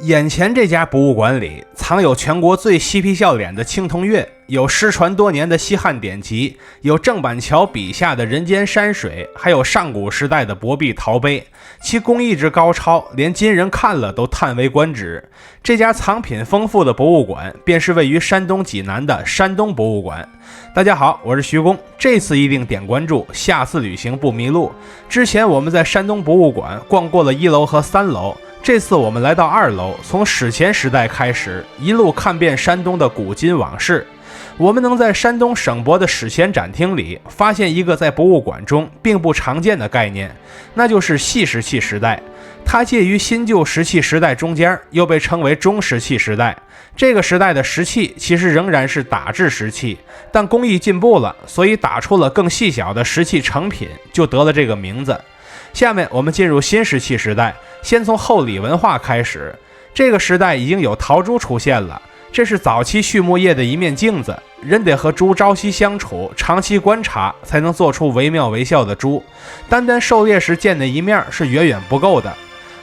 眼前这家博物馆里藏有全国最嬉皮笑脸的青铜乐，有失传多年的西汉典籍，有郑板桥笔下的人间山水，还有上古时代的薄壁陶碑，其工艺之高超，连今人看了都叹为观止。这家藏品丰富的博物馆便是位于山东济南的山东博物馆。大家好，我是徐工，这次一定点关注，下次旅行不迷路。之前我们在山东博物馆逛过了1楼和3楼，这次我们来到2楼，从史前时代开始，一路看遍山东的古今往事。我们能在山东省博的史前展厅里发现一个在博物馆中并不常见的概念，那就是细石器时代。它介于新旧石器时代中间，又被称为中石器时代。这个时代的石器其实仍然是打制石器，但工艺进步了，所以打出了更细小的石器成品，就得了这个名字。下面我们进入新石器时代，先从后里文化开始。这个时代已经有陶猪出现了，这是早期畜牧业的一面镜子，人得和猪朝夕相处，长期观察，才能做出惟妙惟肖的猪。单单狩猎时见的一面是远远不够的。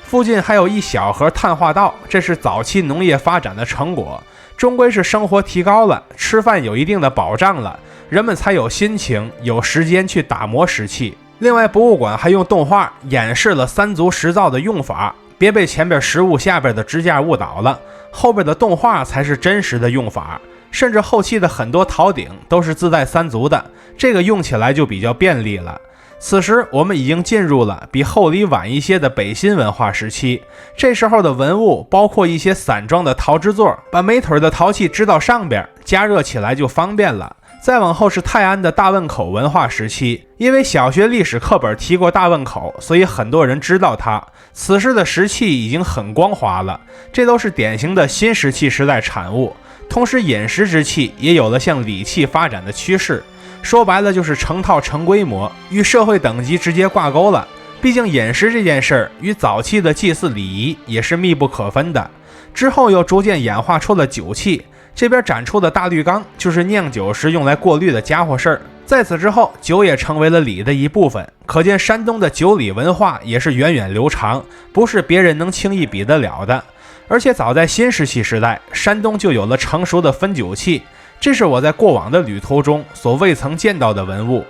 附近还有一小盒碳化道，这是早期农业发展的成果，终归是生活提高了，吃饭有一定的保障了，人们才有心情有时间去打磨石器。另外，博物馆还用动画演示了3足石造的用法，别被前边实物下边的支架误导了，后边的动画才是真实的用法。甚至后期的很多陶鼎都是自带3足的，这个用起来就比较便利了。此时我们已经进入了比后里晚一些的北新文化时期，这时候的文物包括一些散装的陶制作，把每腿的陶器支到上边，加热起来就方便了。再往后是泰安的大汶口文化时期，因为小学历史课本提过大汶口，所以很多人知道它。此时的石器已经很光滑了，这都是典型的新石器时代产物。同时饮食之器也有了向礼器发展的趋势，说白了就是成套成规模，与社会等级直接挂钩了。毕竟饮食这件事儿与早期的祭祀礼仪也是密不可分的。之后又逐渐演化出了酒器，这边展出的大滤缸就是酿酒时用来过滤的家伙事儿。在此之后，酒也成为了礼的一部分，可见山东的酒礼文化也是源远流长，不是别人能轻易比得了的。而且早在新石器时代，山东就有了成熟的分酒器，这是我在过往的旅途中所未曾见到的文物。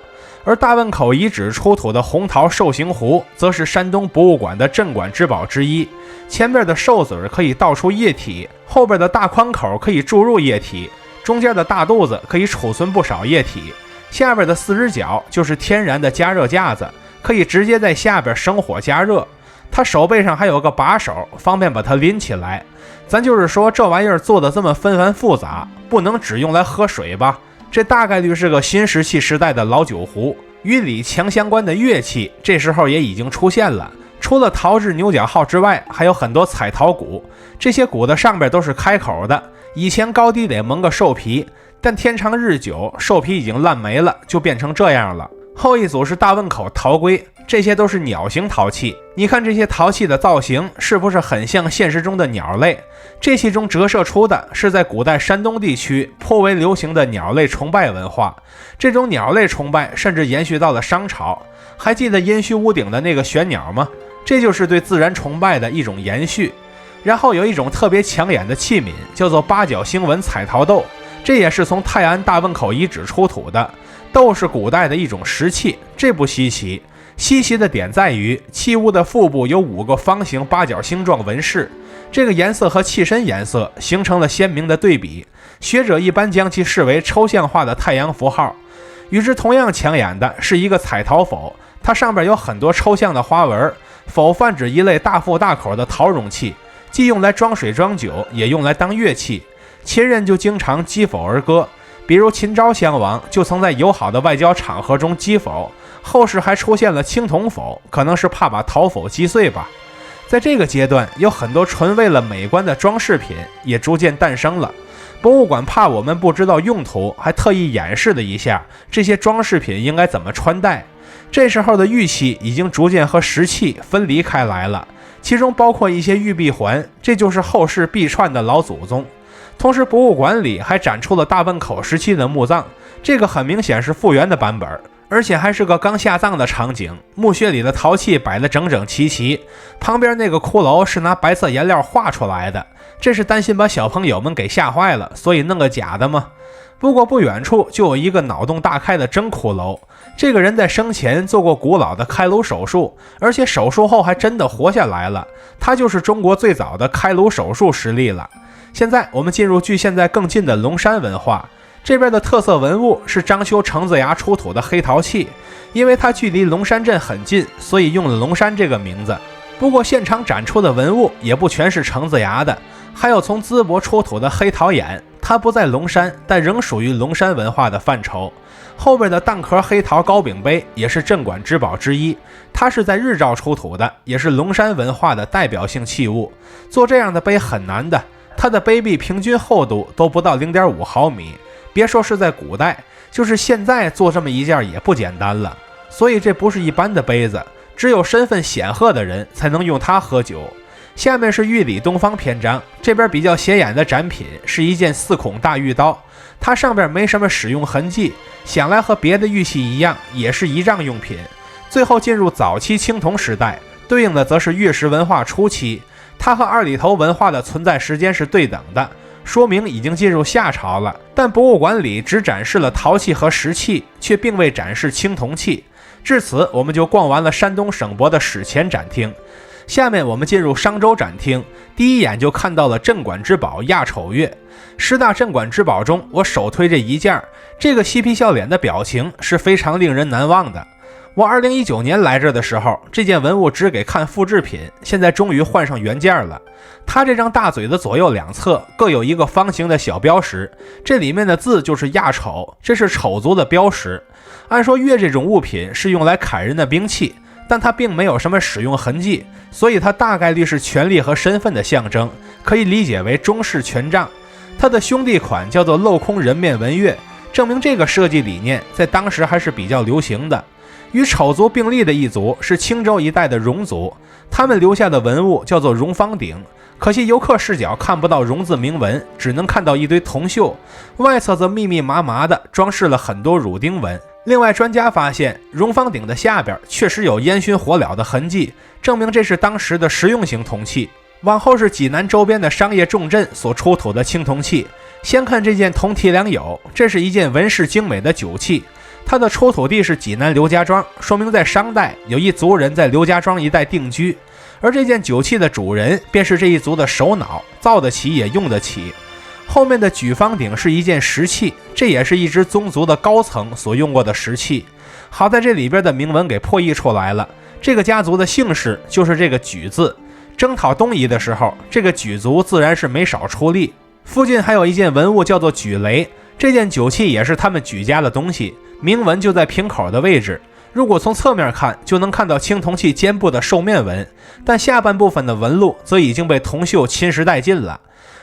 而大汶口遗址出土的红陶兽形壶，则是山东博物馆的镇馆之宝之一。前边的兽嘴可以倒出液体，后边的大宽口可以注入液体，中间的大肚子可以储存不少液体，下边的4只脚就是天然的加热架子，可以直接在下边生火加热。它手背上还有个把手，方便把它拎起来。咱就是说，这玩意儿做的这么纷繁复杂，不能只用来喝水吧？这大概率是个新石器时代的老酒壶。与礼强相关的乐器，这时候也已经出现了。除了陶制牛角号之外，还有很多彩陶鼓，这些鼓的上边都是开口的，以前高低得蒙个兽皮，但天长日久，兽皮已经烂没了，就变成这样了。后一组是大汶口陶龟，这些都是鸟形陶器。你看这些陶器的造型是不是很像现实中的鸟类？这其中折射出的是在古代山东地区颇为流行的鸟类崇拜文化，这种鸟类崇拜甚至延续到了商朝。还记得殷墟屋顶的那个玄鸟吗？这就是对自然崇拜的一种延续。然后有一种特别抢眼的器皿，叫做八角星纹彩陶豆，这也是从泰安大汶口遗址出土的。豆是古代的一种石器，这不稀奇。稀奇的点在于器物的腹部有5个方形八角星状纹饰，这个颜色和器身颜色形成了鲜明的对比，学者一般将其视为抽象化的太阳符号。与之同样抢眼的是一个彩陶否，它上边有很多抽象的花纹。否泛指一类大腹大口的陶容器，既用来装水装酒，也用来当乐器。秦人就经常击否而歌，比如秦昭襄王就曾在友好的外交场合中击否，后世还出现了青铜否，可能是怕把陶否击碎吧。在这个阶段，有很多纯为了美观的装饰品也逐渐诞生了。博物馆怕我们不知道用途，还特意演示了一下这些装饰品应该怎么穿戴。这时候的玉器已经逐渐和石器分离开来了，其中包括一些玉璧环，这就是后世璧串的老祖宗。同时博物馆里还展出了大汶口时期的墓葬，这个很明显是复原的版本，而且还是个刚下葬的场景，墓穴里的陶器摆得整整齐齐，旁边那个骷髅是拿白色颜料画出来的，这是担心把小朋友们给吓坏了，所以弄个假的吗？不过不远处就有一个脑洞大开的真骷髅，这个人在生前做过古老的开颅手术，而且手术后还真的活下来了，他就是中国最早的开颅手术实例了。现在我们进入距现在更近的龙山文化，这边的特色文物是章丘程子崖出土的黑陶器，因为它距离龙山镇很近，所以用了龙山这个名字。不过现场展出的文物也不全是程子崖的，还有从淄博出土的黑陶眼，它不在龙山，但仍属于龙山文化的范畴。后边的蛋壳黑陶糕饼杯也是镇馆之宝之一，它是在日照出土的，也是龙山文化的代表性器物。做这样的杯很难的，它的杯壁平均厚度都不到 0.5 毫米，别说是在古代，就是现在做这么一件也不简单了。所以这不是一般的杯子，只有身份显赫的人才能用它喝酒。下面是玉里东方篇章，这边比较显眼的展品是一件4孔大玉刀，它上边没什么使用痕迹，想来和别的玉器一样，也是仪仗用品。最后进入早期青铜时代，对应的则是月食文化初期，它和二里头文化的存在时间是对等的，说明已经进入夏朝了。但博物馆里只展示了陶器和石器，却并未展示青铜器。至此，我们就逛完了山东省博的史前展厅。下面我们进入商周展厅，第一眼就看到了镇馆之宝亚丑月。10大镇馆之宝中，我首推这一件，这个嬉皮笑脸的表情是非常令人难忘的。我2019年来这的时候，这件文物只给看复制品，现在终于换上原件了。它这张大嘴的左右两侧各有一个方形的小标识，这里面的字就是亚丑，这是丑族的标识。按说月这种物品是用来砍人的兵器，但它并没有什么使用痕迹，所以它大概率是权力和身份的象征，可以理解为中式权杖。它的兄弟款叫做镂空人面纹月，证明这个设计理念在当时还是比较流行的。与丑族并立的一族是青州一带的戎族，他们留下的文物叫做戎方鼎，可惜游客视角看不到戎字铭文，只能看到一堆铜锈，外侧则密密麻麻的装饰了很多乳钉纹。另外，专家发现戎方鼎的下边确实有烟熏火燎的痕迹，证明这是当时的实用型铜器。往后是济南周边的商业重镇所出土的青铜器。先看这件铜提梁友，这是一件纹饰精美的酒器，它的出土地是济南刘家庄，说明在商代有一族人在刘家庄一带定居，而这件酒器的主人便是这一族的首脑，造得起也用得起。后面的举方鼎是一件石器，这也是一支宗族的高层所用过的石器。好在这里边的铭文给破译出来了，这个家族的姓氏就是这个举字。征讨东夷的时候，这个举族自然是没少出力。附近还有一件文物叫做举雷，这件酒器也是他们举家的东西，铭文就在瓶口的位置。如果从侧面看，就能看到青铜器肩部的兽面纹，但下半部分的纹路则已经被铜锈侵蚀殆尽了。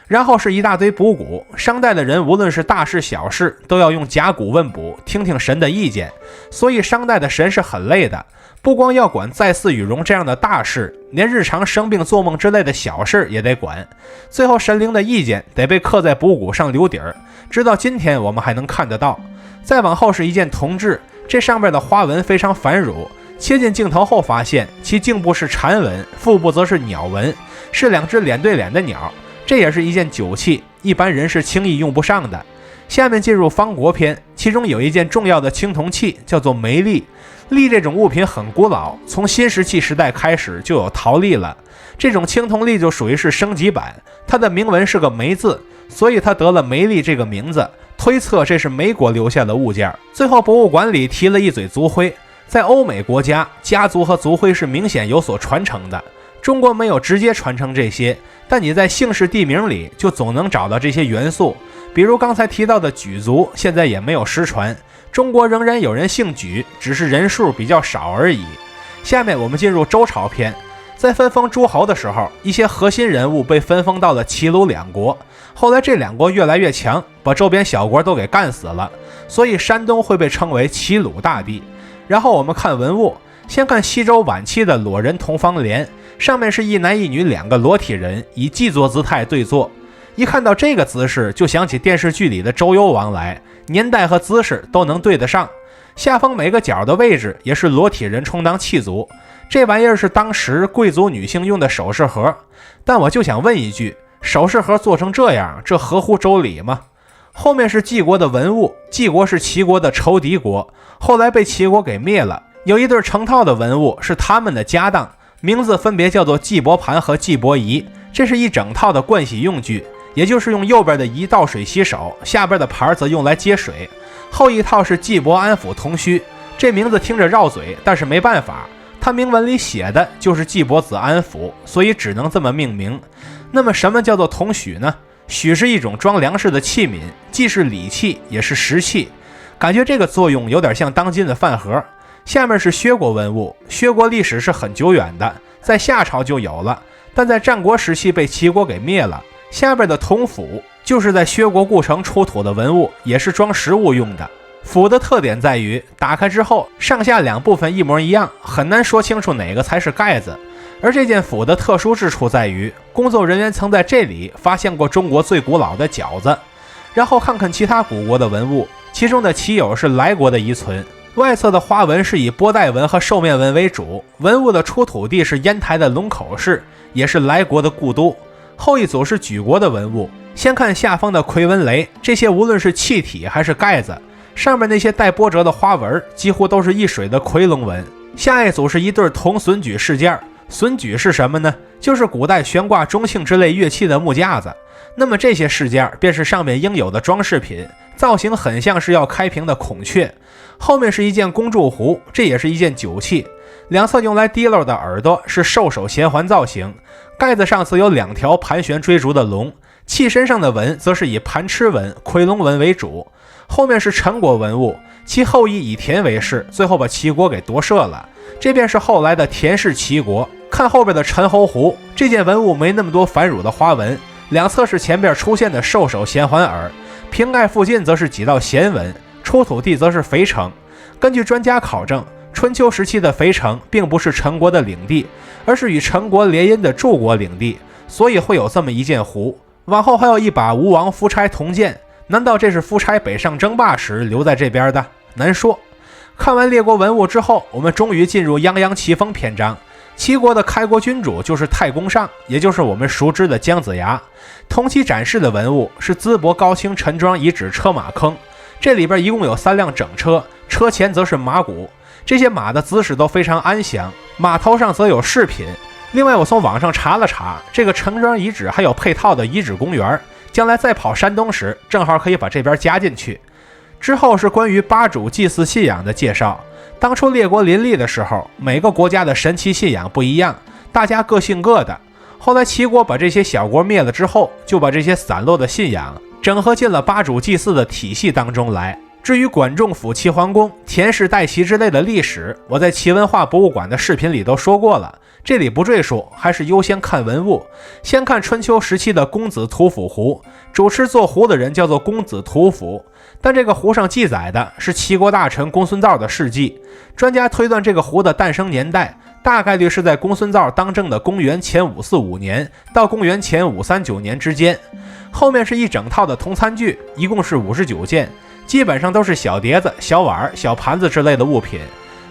然后是一大堆卜骨，商代的人无论是大事小事都要用甲骨问卜，听听神的意见，所以商代的神是很累的，不光要管再祀与戎这样的大事，连日常生病做梦之类的小事也得管。最后神灵的意见得被刻在卜骨上留底儿，直到今天我们还能看得到。再往后是一件铜制，这上面的花纹非常繁缛，切近镜头后发现其颈部是蝉纹，腹部则是鸟纹，是2只脸对脸的鸟。这也是一件酒器，一般人是轻易用不上的。下面进入方国篇，其中有一件重要的青铜器叫做梅粒。粒这种物品很古老，从新石器时代开始就有陶粒了。这种青铜粒就属于是升级版，它的铭文是个梅字，所以它得了梅粒这个名字，推测这是梅国留下的物件。最后博物馆里提了一嘴族徽，在欧美国家，家族和族徽是明显有所传承的。中国没有直接传承这些，但你在姓氏地名里就总能找到这些元素。比如刚才提到的举族，现在也没有失传，中国仍然有人姓举，只是人数比较少而已。下面我们进入周朝篇，在分封诸侯的时候，一些核心人物被分封到了齐鲁两国，后来这两国越来越强，把周边小国都给干死了，所以山东会被称为齐鲁大地。然后我们看文物，先看西周晚期的裸人铜方莲，上面是一男一女2个裸体人以祭坐姿态对坐。一看到这个姿势，就想起电视剧里的周幽王来，年代和姿势都能对得上。下方每个角的位置也是裸体人充当器族，这玩意儿是当时贵族女性用的首饰盒。但我就想问一句，首饰盒做成这样，这合乎周礼吗？后面是晋国的文物，晋国是齐国的仇敌国，后来被齐国给灭了。有一对成套的文物是他们的家当，名字分别叫做祭帛盘和祭帛仪，这是一整套的盥洗用具，也就是用右边的仪倒水洗手，下边的盘则用来接水。后一套是祭帛安抚同须，这名字听着绕嘴，但是没办法，它铭文里写的就是祭帛子安抚，所以只能这么命名。那么什么叫做同许呢？许是一种装粮食的器皿，既是礼器也是食器，感觉这个作用有点像当今的饭盒。下面是薛国文物，薛国历史是很久远的，在夏朝就有了，但在战国时期被齐国给灭了。下边的铜釜就是在薛国故城出土的文物，也是装食物用的。釜的特点在于打开之后上下两部分一模一样，很难说清楚哪个才是盖子。而这件釜的特殊之处在于，工作人员曾在这里发现过中国最古老的饺子。然后看看其他古国的文物，其中的齐友是莱国的遗存，外侧的花纹是以波带纹和兽面纹为主，文物的出土地是烟台的龙口市，也是莱国的故都。后一组是莒国的文物，先看下方的夔纹雷，这些无论是器体还是盖子，上面那些带波折的花纹几乎都是一水的夔龙纹。下一组是一对铜榫举饰件，榫举是什么呢？就是古代悬挂钟磬之类乐器的木架子。那么这些饰件便是上面应有的装饰品，造型很像是要开屏的孔雀。后面是一件公祝壶，这也是一件酒器，两侧用来滴漏的耳朵是兽首衔环造型，盖子上则有两条盘旋追逐的龙，器身上的纹则是以盘螭纹、夔龙纹为主。后面是陈国文物，其后裔以田为氏，最后把齐国给夺舍了，这便是后来的田氏齐国。看后边的陈侯壶，这件文物没那么多繁缛的花纹，两侧是前边出现的兽首衔环耳，瓶盖附近则是几道弦纹，出土地则是肥城。根据专家考证，春秋时期的肥城并不是陈国的领地，而是与陈国联姻的柱国领地，所以会有这么一件壶。往后还有一把吴王夫差铜剑，难道这是夫差北上争霸时留在这边的？难说。看完列国文物之后，我们终于进入泱泱齐风篇章。齐国的开国君主就是太公上，也就是我们熟知的姜子牙。同期展示的文物是淄博高清陈庄遗址车马坑，这里边一共有3辆整车，车前则是马骨，这些马的姿势都非常安详，马头上则有饰品。另外我从网上查了查，这个陈庄遗址还有配套的遗址公园，将来再跑山东时正好可以把这边加进去。之后是关于巴主祭祀信仰的介绍。当初列国林立的时候，每个国家的神奇信仰不一样，大家各信各的。后来齐国把这些小国灭了之后，就把这些散落的信仰整合进了巴主祭祀的体系当中来。至于管仲辅齐桓公、田氏代齐之类的历史，我在齐文化博物馆的视频里都说过了，这里不赘述，还是优先看文物。先看春秋时期的公子屠府壶，主持做壶的人叫做公子屠府，但这个壶上记载的是齐国大臣公孙瓒的事迹。专家推断这个壶的诞生年代大概率是在公孙瓒当政的公元前545年到公元前539年之间。后面是一整套的铜餐具，一共是59件，基本上都是小碟子、小碗、小盘子之类的物品。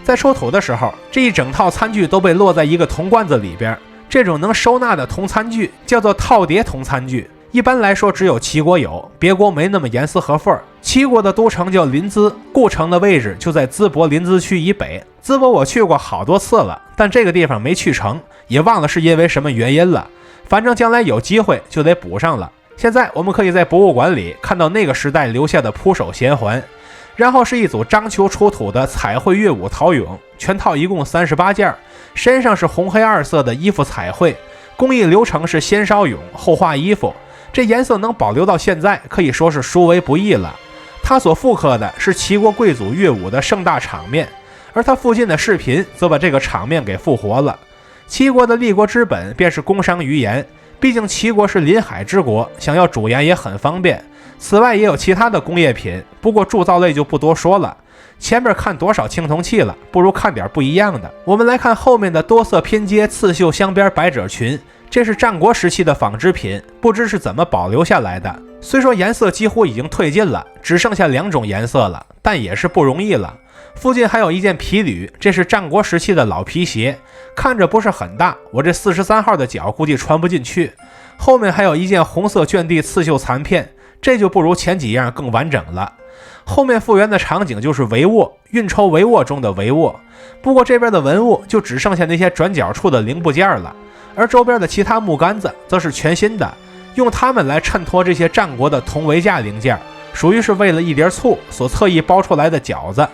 在出土的时候，这一整套餐具都被落在一个铜罐子里边，这种能收纳的铜餐具叫做套碟铜餐具。一般来说只有齐国有，别国没那么严丝合缝。齐国的都城叫临淄，故城的位置就在淄博临淄区以北。淄博我去过好多次了，但这个地方没去成，也忘了是因为什么原因了，反正将来有机会就得补上了。现在我们可以在博物馆里看到那个时代留下的铺首衔环，然后是一组章丘出土的彩绘乐舞陶俑，全套一共38件，身上是红黑2色的衣服彩绘，工艺流程是先烧俑后画衣服，这颜色能保留到现在可以说是殊为不易了。它所复刻的是齐国贵族乐舞的盛大场面，而它附近的视频则把这个场面给复活了。齐国的立国之本便是工商于盐，毕竟齐国是临海之国，想要煮盐也很方便。此外也有其他的工业品，不过铸造类就不多说了。前面看多少青铜器了，不如看点不一样的。我们来看后面的多色拼接刺绣镶边百褶裙，这是战国时期的纺织品，不知是怎么保留下来的。虽说颜色几乎已经褪尽了，只剩下2种颜色了，但也是不容易了。附近还有一件皮履，这是战国时期的老皮鞋，看着不是很大，我这43号的脚估计穿不进去。后面还有一件红色绢地刺绣残片，这就不如前几样更完整了。后面复原的场景就是帷幄，运筹帷幄中的帷幄。不过这边的文物就只剩下那些转角处的零部件了，而周边的其他木杆子则是全新的，用它们来衬托这些战国的铜围架零件，属于是为了一碟醋所特意包出来的饺子。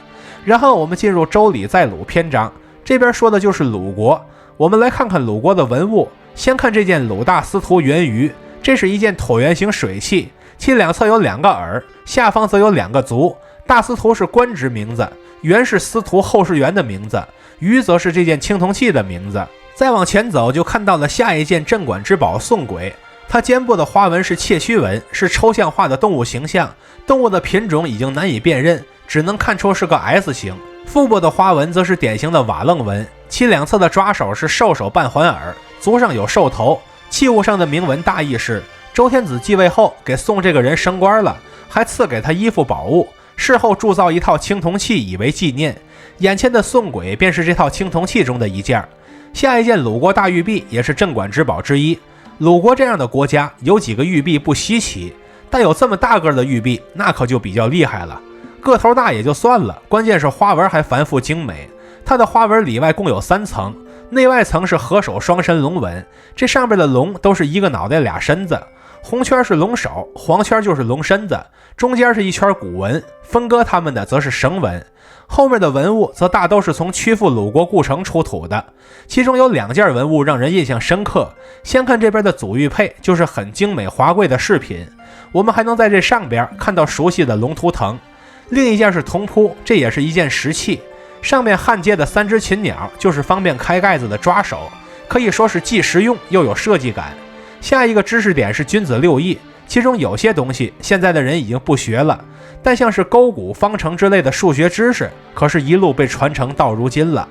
然后我们进入周礼在鲁篇章，这边说的就是鲁国。我们来看看鲁国的文物，先看这件鲁大司徒圆鱼，这是一件椭圆形水器，其两侧有2个耳，下方则有2个足。大司徒是官职名字，圆是司徒后世元的名字，鱼则是这件青铜器的名字。再往前走就看到了下一件镇馆之宝宋簋，它肩部的花纹是切须纹，是抽象化的动物形象，动物的品种已经难以辨认，只能看出是个 S 型。腹部的花纹则是典型的瓦楞纹，其两侧的抓手是兽首半环耳，足上有兽头。器物上的铭文大意是周天子继位后给宋这个人升官了，还赐给他衣服宝物，事后铸造一套青铜器以为纪念。眼前的宋簋便是这套青铜器中的一件。下一件鲁国大玉璧也是镇馆之宝之一。鲁国这样的国家有几个玉璧不稀奇，但有这么大个的玉璧那可就比较厉害了。个头大也就算了，关键是花纹还繁复精美。它的花纹里外共有3层，内外层是合手双身龙纹，这上边的龙都是一个脑袋俩身子，红圈是龙首，黄圈就是龙身子，中间是一圈古纹，分割它们的则是绳纹。后面的文物则大都是从曲阜鲁国故城出土的，其中有2件文物让人印象深刻。先看这边的祖玉佩，就是很精美华贵的饰品，我们还能在这上边看到熟悉的龙图腾。另一件是铜扑，这也是一件石器，上面焊接的3只禽鸟就是方便开盖子的抓手，可以说是既实用又有设计感。下一个知识点是君子6艺，其中有些东西现在的人已经不学了，但像是勾股、方程之类的数学知识，可是一路被传承到如今了。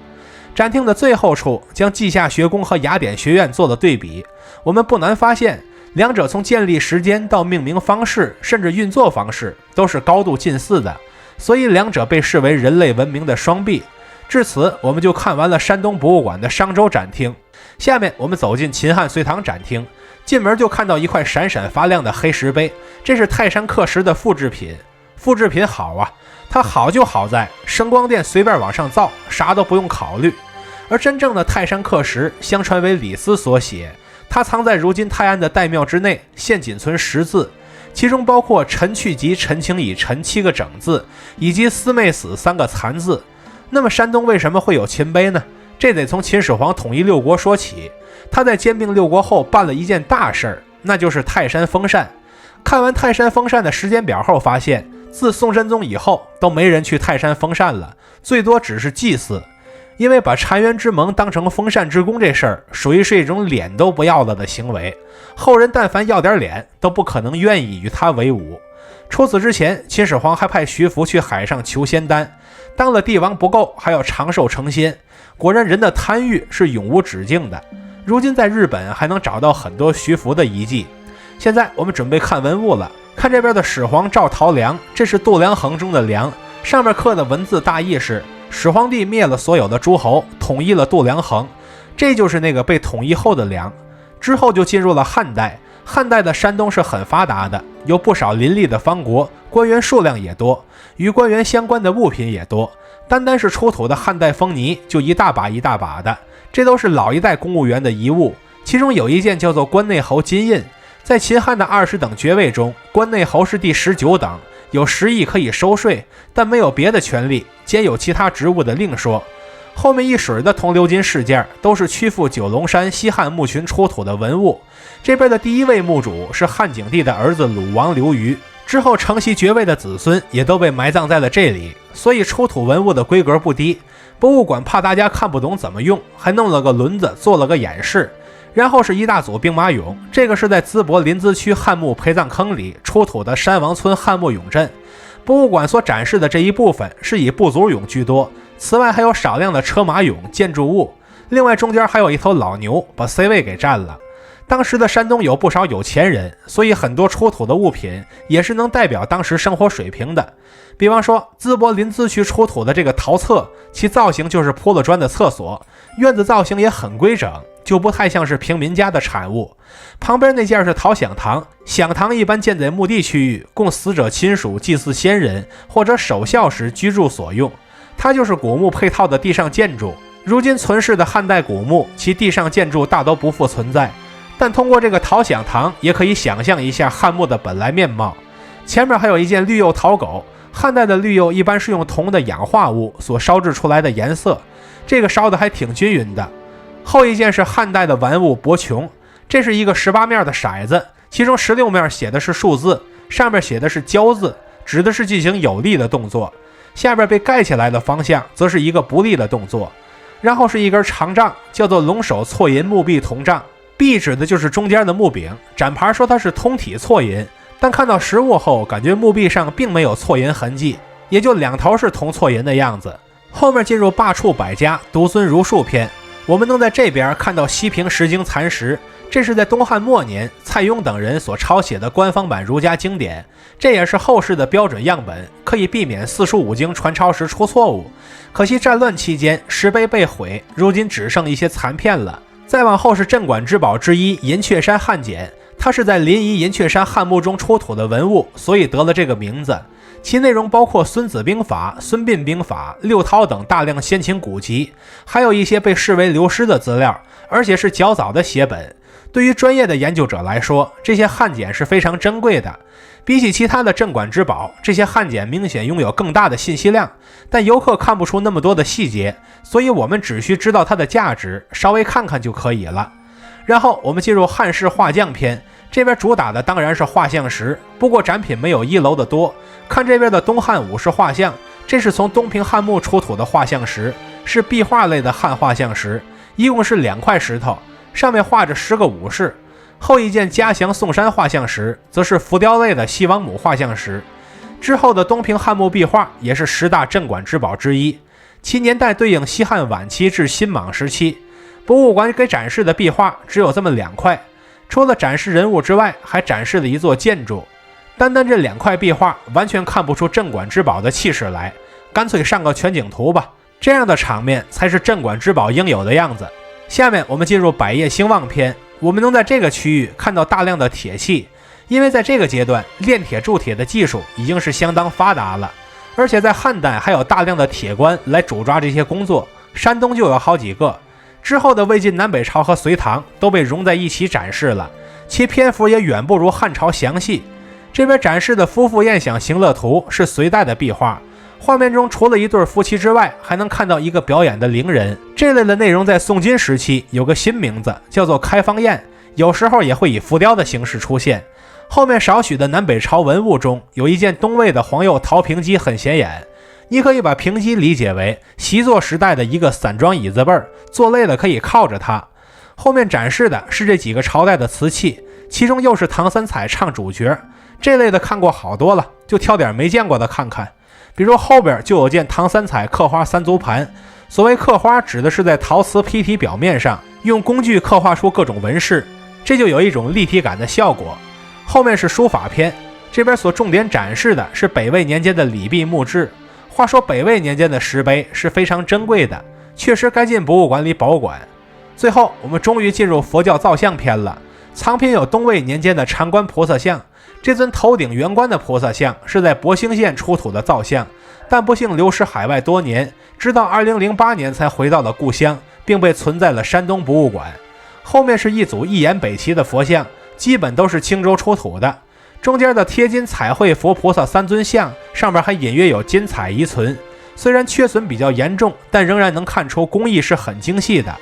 展厅的最后处将稷下学宫和雅典学院做了对比，我们不难发现，两者从建立时间到命名方式，甚至运作方式都是高度近似的，所以两者被视为人类文明的双臂。至此，我们就看完了山东博物馆的商周展厅。下面我们走进秦汉隋唐展厅，进门就看到一块闪闪发亮的黑石碑，这是泰山刻石的复制品。复制品好啊，它好就好在声光电随便往上造，啥都不用考虑。而真正的泰山刻石相传为李斯所写，它藏在如今泰安的岱庙之内，现仅存10字，其中包括陈去疾、陈情已、陈7个整字，以及思妹死3个残字。那么山东为什么会有秦碑呢？这得从秦始皇统一6国说起。他在兼并6国后办了一件大事儿，那就是泰山封禅。看完泰山封禅的时间表后，发现自宋真宗以后都没人去泰山封禅了，最多只是祭祀。因为把澶渊之盟当成封禅之功这事儿，属于是一种脸都不要了的行为，后人但凡要点脸，都不可能愿意与他为伍。除此之前，秦始皇还派徐福去海上求仙丹，当了帝王不够，还要长寿成仙。果然人的贪欲是永无止境的。如今在日本还能找到很多徐福的遗迹。现在我们准备看文物了，看这边的始皇赵陶梁，这是度量衡中的量，上面刻的文字大意是始皇帝灭了所有的诸侯，统一了度量衡，这就是那个被统一后的梁。之后就进入了汉代，汉代的山东是很发达的，有不少邻立的方国，官员数量也多，与官员相关的物品也多。单单是出土的汉代封泥就一大把一大把的，这都是老一代公务员的遗物。其中有一件叫做关内侯金印，在秦汉的20等爵位中，关内侯是第19等，有10亿可以收税，但没有别的权利，兼有其他职务的另说。后面一水的铜鎏金饰件都是曲阜九龙山西汉墓群出土的文物。这边的第一位墓主是汉景帝的儿子鲁王刘虞，之后承袭爵位的子孙也都被埋葬在了这里，所以出土文物的规格不低。博物馆怕大家看不懂怎么用，还弄了个轮子做了个演示。然后是一大组兵马俑，这个是在淄博临淄区汉墓陪葬坑里出土的山王村汉墓俑阵。博物馆所展示的这一部分是以部族俑居多，此外还有少量的车马俑、建筑物，另外中间还有一头老牛把 C 位给占了。当时的山东有不少有钱人，所以很多出土的物品也是能代表当时生活水平的。比方说淄博临淄区出土的这个陶厕，其造型就是铺了砖的厕所，院子造型也很规整，就不太像是平民家的产物。旁边那件是陶享堂，享堂一般建在墓地区域，供死者亲属祭祀先人或者守孝时居住所用。它就是古墓配套的地上建筑。如今存世的汉代古墓，其地上建筑大都不复存在，但通过这个陶享堂也可以想象一下汉墓的本来面貌。前面还有一件绿釉陶狗，汉代的绿釉一般是用铜的氧化物所烧制出来的颜色，这个烧的还挺均匀的。后一件是汉代的玩物伯琼，这是一个18面的骰子，其中16面写的是数字，上面写的是交字，指的是进行有利的动作，下边被盖起来的方向则是一个不利的动作。然后是一根长杖，叫做龙首错银木壁铜杖，壁指的就是中间的木柄，展牌说它是通体错银，但看到实物后感觉木壁上并没有错银痕迹，也就两头是铜错银的样子。后面进入罢黜百家独尊儒术篇，我们能在这边看到西平石经残石，这是在东汉末年蔡邕等人所抄写的官方版儒家经典，这也是后世的标准样本，可以避免四书五经传抄时出错误。可惜战乱期间石碑被毁，如今只剩一些残片了。再往后是镇馆之宝之一银雀山汉简，它是在临沂银雀山汉墓中出土的文物，所以得了这个名字。其内容包括孙子兵法、孙膑兵法、六韬等大量先秦古籍，还有一些被视为流失的资料，而且是较早的写本。对于专业的研究者来说，这些汉简是非常珍贵的。比起其他的镇馆之宝，这些汉简明显拥有更大的信息量，但游客看不出那么多的细节，所以我们只需知道它的价值，稍微看看就可以了。然后我们进入汉式画匠篇，这边主打的当然是画像石，不过展品没有1楼的多。看这边的东汉武士画像，这是从东平汉墓出土的画像石，是壁画类的汉画像石，一共是2块石头，上面画着10个武士。后一件嘉祥宋山画像石则是浮雕类的西王母画像石。之后的东平汉墓壁画也是10大镇馆之宝之一，其年代对应西汉晚期至新莽时期。博物馆给展示的壁画只有这么2块，除了展示人物之外，还展示了一座建筑。单单这2块壁画完全看不出镇馆之宝的气势来，干脆上个全景图吧，这样的场面才是镇馆之宝应有的样子。下面我们进入百业兴旺篇，我们能在这个区域看到大量的铁器，因为在这个阶段炼铁铸铁的技术已经是相当发达了，而且在汉代还有大量的铁官来主抓这些工作，山东就有好几个。之后的魏晋南北朝和隋唐都被融在一起展示了，其篇幅也远不如汉朝详细。这边展示的夫妇宴享行乐图是隋代的壁画，画面中除了一对夫妻之外，还能看到一个表演的伶人。这类的内容在宋金时期有个新名字，叫做开方宴，有时候也会以浮雕的形式出现。后面少许的南北朝文物中，有一件东魏的黄釉陶平基很显眼，你可以把平基理解为习作时代的一个散装椅子背，坐累了可以靠着它。后面展示的是这几个朝代的瓷器，其中又是唐三彩唱主角，这类的看过好多了，就挑点没见过的看看。比如后边就有件唐三彩刻花三足盘，所谓刻花指的是在陶瓷坯体表面上用工具刻画出各种纹饰，这就有一种立体感的效果。后面是书法篇，这边所重点展示的是北魏年间的礼壁墓志。话说北魏年间的石碑是非常珍贵的，确实该进博物馆里保管。最后我们终于进入佛教造像篇了，藏品有东魏年间的禅观菩萨像，这尊头顶圆冠的菩萨像是在博兴县出土的造像，但不幸流失海外多年，直到2008年才回到了故乡，并被存在了山东博物馆。后面是一组一言北齐的佛像，基本都是青州出土的，中间的贴金彩绘佛菩萨3尊像上面还隐约有金彩遗存，虽然缺损比较严重，但仍然能看出工艺是很精细的，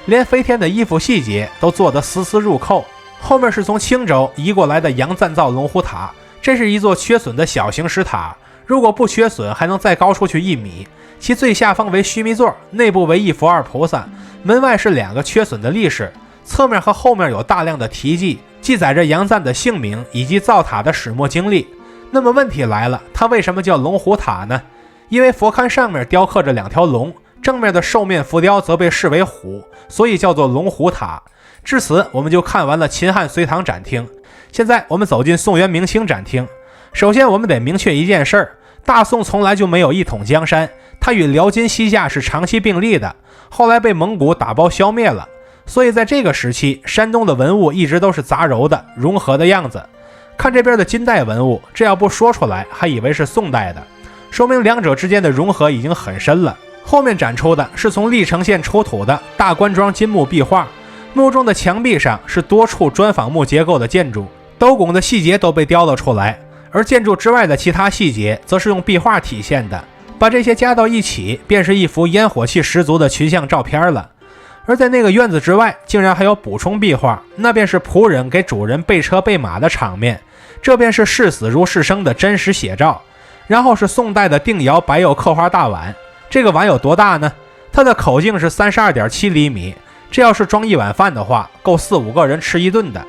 连飞天的衣服细节都做得丝丝入扣。后面是从青州移过来的杨赞造龙虎塔，这是一座缺损的小型石塔，如果不缺损还能再高出去1米，其最下方为须弥座，内部为一佛二菩萨，门外是2个缺损的力士，侧面和后面有大量的题记，记载着杨赞的姓名以及造塔的始末经历。那么问题来了，它为什么叫龙虎塔呢？因为佛龛上面雕刻着2条龙，正面的兽面浮雕则被视为虎，所以叫做龙虎塔。至此，我们就看完了秦汉隋唐展厅。现在我们走进宋元明清展厅。首先我们得明确一件事儿，大宋从来就没有一统江山，它与辽金西夏是长期并立的，后来被蒙古打包消灭了。所以在这个时期，山东的文物一直都是杂糅的、融合的样子。看这边的金代文物，这要不说出来还以为是宋代的，说明两者之间的融合已经很深了。后面展出的是从历城县出土的大官庄金木壁画，墓中的墙壁上是多处砖仿木结构的建筑，斗拱的细节都被雕了出来，而建筑之外的其他细节则是用壁画体现的。把这些加到一起，便是一幅烟火气十足的群像照片了。而在那个院子之外，竟然还有补充壁画，那便是仆人给主人备车备马的场面，这便是视死如视生的真实写照。然后是宋代的定窑白釉刻花大碗，这个碗有多大呢？它的口径是 32.7 厘米，这要是装一碗饭的话，够4-5个人吃一顿的。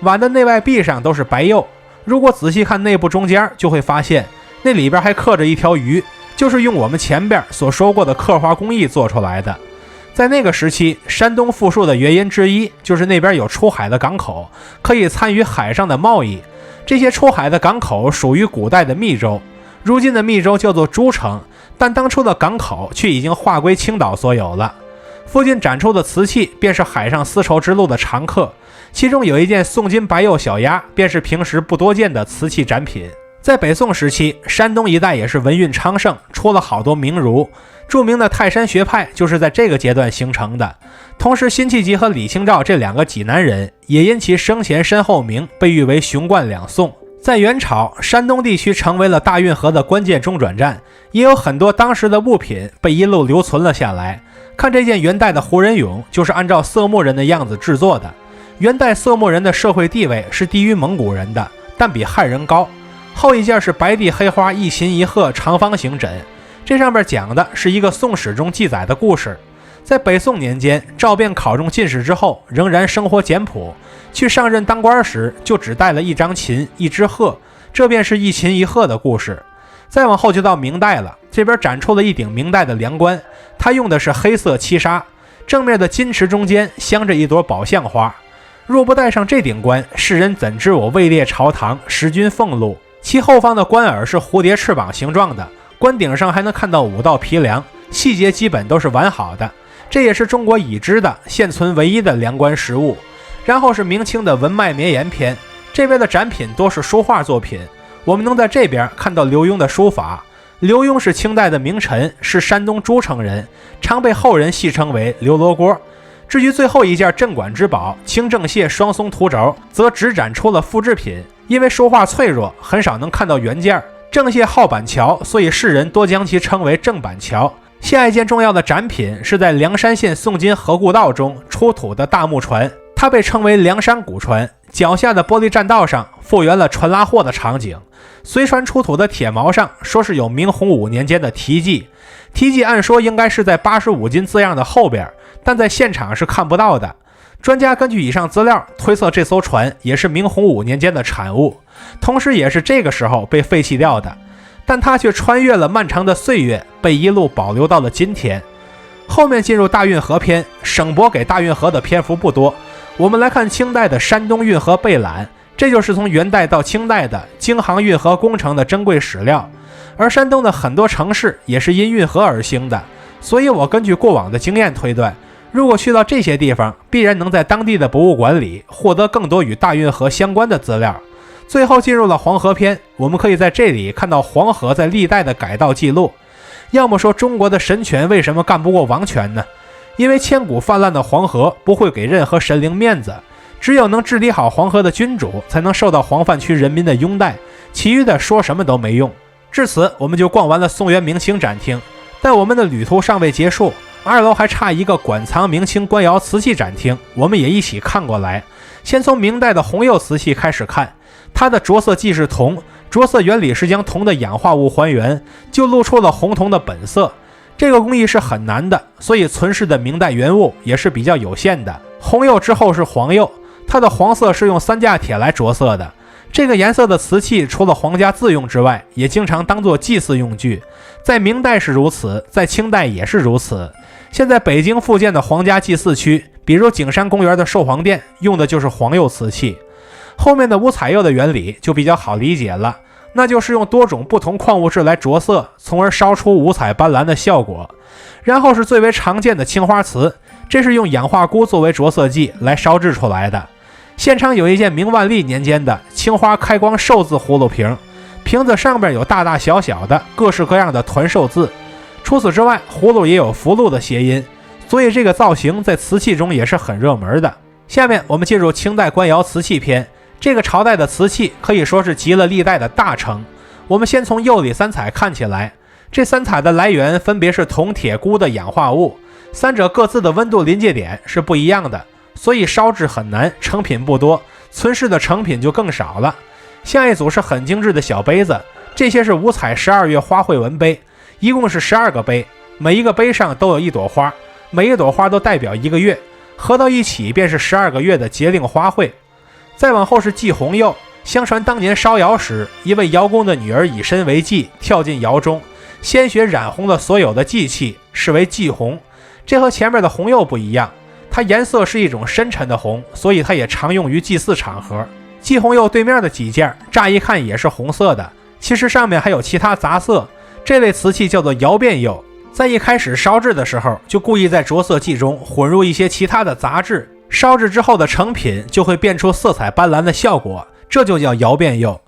碗的内外壁上都是白釉，如果仔细看内部中间，就会发现那里边还刻着一条鱼，就是用我们前边所说过的刻花工艺做出来的。在那个时期，山东富庶的原因之一就是那边有出海的港口，可以参与海上的贸易。这些出海的港口属于古代的密州，如今的密州叫做诸城，但当初的港口却已经划归青岛所有了。附近展出的瓷器便是海上丝绸之路的常客，其中有一件宋金白釉小鸭，便是平时不多见的瓷器展品。在北宋时期，山东一带也是文运昌盛，出了好多名儒。著名的泰山学派就是在这个阶段形成的。同时，辛弃疾和李清照这两个济南人也因其生前身后名被誉为雄冠两宋。在元朝，山东地区成为了大运河的关键中转站，也有很多当时的物品被一路留存了下来。看这件元代的胡人俑，就是按照色目人的样子制作的。元代色目人的社会地位是低于蒙古人的，但比汉人高。后一件是白地黑花一秦一鹤长方形枕，这上面讲的是一个宋史中记载的故事。在北宋年间，赵昺考中进士之后，仍然生活简朴，去上任当官时就只带了一张琴一只鹤，这便是一秦一鹤的故事。再往后就到明代了，这边展出了一顶明代的凉冠，它用的是黑色漆纱，正面的金池中间镶着一朵宝相花。若不戴上这顶冠，世人怎知我位列朝堂，识君俸禄？其后方的冠耳是蝴蝶翅膀形状的，冠顶上还能看到5道皮梁，细节基本都是完好的。这也是中国已知的现存唯一的凉冠实物。然后是明清的文脉绵延篇，这边的展品多是书画作品。我们能在这边看到刘墉的书法。刘墉是清代的名臣，是山东诸城人，常被后人戏称为刘罗锅。至于最后一件镇馆之宝清正蟹双松图轴，则只展出了复制品，因为书画脆弱，很少能看到原件。正蟹号板桥，所以世人多将其称为正板桥。下一件重要的展品是在凉山县宋金河固道中出土的大木船，它被称为凉山古船，脚下的玻璃栈道上复原了船拉货的场景。随船出土的铁锚上说是有明洪武年间的题记，题记按说应该是在85斤字样的后边，但在现场是看不到的。专家根据以上资料推测，这艘船也是明洪武年间的产物，同时也是这个时候被废弃掉的，但它却穿越了漫长的岁月，被一路保留到了今天。后面进入大运河篇，省博给大运河的篇幅不多，我们来看清代的山东运河备览，这就是从元代到清代的京杭运河工程的珍贵史料。而山东的很多城市也是因运河而兴的，所以我根据过往的经验推断，如果去到这些地方，必然能在当地的博物馆里获得更多与大运河相关的资料。最后进入了黄河篇，我们可以在这里看到黄河在历代的改道记录。要么说中国的神权为什么干不过王权呢？因为千古泛滥的黄河不会给任何神灵面子，只有能治理好黄河的君主才能受到黄泛区人民的拥戴，其余的说什么都没用。至此我们就逛完了宋元明清展厅，但我们的旅途尚未结束，2楼还差一个馆藏明清官窑瓷器展厅，我们也一起看过来。先从明代的红釉瓷器开始看，它的着色既是铜，着色原理是将铜的氧化物还原，就露出了红铜的本色。这个工艺是很难的，所以存世的明代原物也是比较有限的。红釉之后是黄釉，它的黄色是用3价铁来着色的。这个颜色的瓷器除了皇家自用之外，也经常当作祭祀用具，在明代是如此，在清代也是如此。现在北京附建的皇家祭祀区比如景山公园的寿皇殿用的就是黄釉瓷器。后面的五彩釉的原理就比较好理解了，那就是用多种不同矿物质来着色，从而烧出五彩斑斓的效果。然后是最为常见的青花瓷，这是用氧化钴作为着色剂来烧制出来的。现场有一件明万历年间的青花开光寿字葫芦瓶，瓶子上边有大大小小的各式各样的团寿字，除此之外葫芦也有福禄的谐音，所以这个造型在瓷器中也是很热门的。下面我们进入清代官窑瓷器篇，这个朝代的瓷器可以说是集了历代的大成。我们先从釉里三彩看起来，这三彩的来源分别是铜、铁、钴的氧化物，三者各自的温度临界点是不一样的，所以烧制很难，成品不多，存世的成品就更少了。下一组是很精致的小杯子，这些是五彩12月花卉纹杯，一共是12个杯，每一个杯上都有一朵花，每一朵花都代表一个月，合到一起便是12个月的节令花卉。再往后是祭红釉，相传当年烧窑时，一位窑工的女儿以身为祭，跳进窑中，鲜血染红了所有的祭器，视为祭红。这和前面的红釉不一样，它颜色是一种深沉的红，所以它也常用于祭祀场合。祭红釉对面的几件乍一看也是红色的，其实上面还有其他杂色，这类瓷器叫做窑变釉。在一开始烧制的时候，就故意在着色剂中混入一些其他的杂质，烧制之后的成品就会变出色彩斑斓的效果，这就叫窑变釉。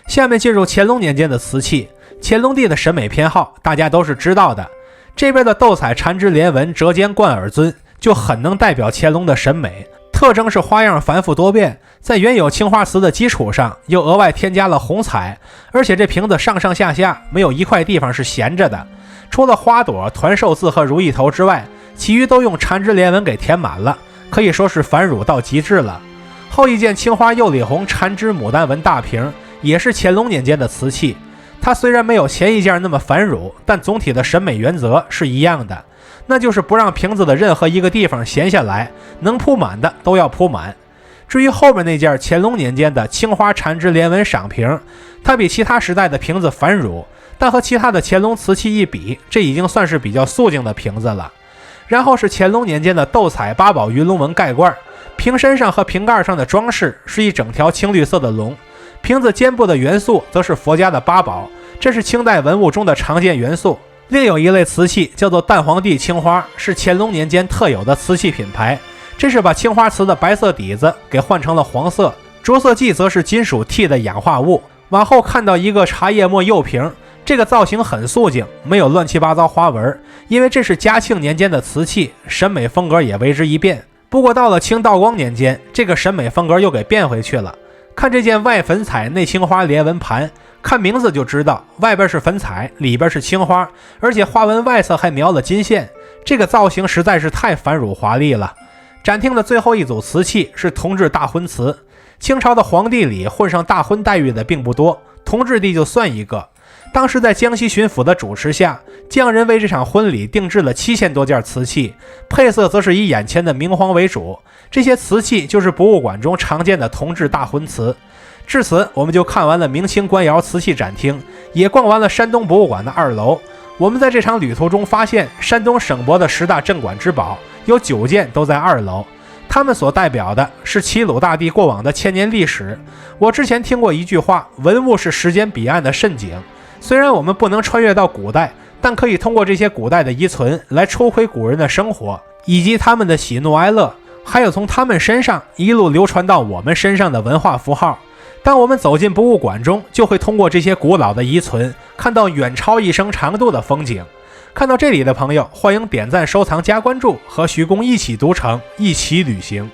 下面进入乾隆年间的瓷器，乾隆帝的审美偏好大家都是知道的，这边的斗彩缠枝连纹折尖贯耳尊就很能代表乾隆的审美，特征是花样繁复多变，在原有青花瓷的基础上又额外添加了红彩，而且这瓶子上上下下没有一块地方是闲着的，除了花朵、团寿字和如意头之外，其余都用缠枝连纹给填满了，可以说是繁缛到极致了。后一件青花釉里红缠枝牡丹纹大瓶也是乾隆年间的瓷器，它虽然没有前一件那么繁缛，但总体的审美原则是一样的，那就是不让瓶子的任何一个地方闲下来，能铺满的都要铺满。至于后面那件乾隆年间的青花缠枝连纹赏瓶，它比其他时代的瓶子繁缛，但和其他的乾隆瓷器一比，这已经算是比较素净的瓶子了。然后是乾隆年间的斗彩八宝云龙纹盖罐，瓶身上和瓶盖上的装饰是一整条青绿色的龙，瓶子肩部的元素则是佛家的八宝，这是清代文物中的常见元素。另有一类瓷器叫做蛋黄地青花，是乾隆年间特有的瓷器品牌，这是把青花瓷的白色底子给换成了黄色，着色剂则是金属锑的氧化物。往后看到一个茶叶末釉瓶，这个造型很素净，没有乱七八糟花纹，因为这是嘉庆年间的瓷器，审美风格也为之一变。不过到了清道光年间，这个审美风格又给变回去了。看这件外粉彩内青花连纹盘，看名字就知道外边是粉彩，里边是青花，而且花纹外侧还描了金线，这个造型实在是太繁缛华丽了。展厅的最后一组瓷器是同治大婚瓷，清朝的皇帝里混上大婚待遇的并不多，同治帝就算一个。当时在江西巡抚的主持下，匠人为这场婚礼定制了7000多件瓷器，配色则是以眼前的明黄为主，这些瓷器就是博物馆中常见的同治大婚瓷。至此我们就看完了明清官窑瓷器展厅，也逛完了山东博物馆的2楼。我们在这场旅途中发现，山东省博的10大镇馆之宝有9件都在2楼，他们所代表的是齐鲁大地过往的千年历史。我之前听过一句话，文物是时间彼岸的蜃景，虽然我们不能穿越到古代，但可以通过这些古代的遗存来抽窥古人的生活，以及他们的喜怒哀乐，还有从他们身上一路流传到我们身上的文化符号。当我们走进博物馆中，就会通过这些古老的遗存，看到远超一生长度的风景。看到这里的朋友，欢迎点赞、收藏、加关注，和徐工一起读城，一起旅行。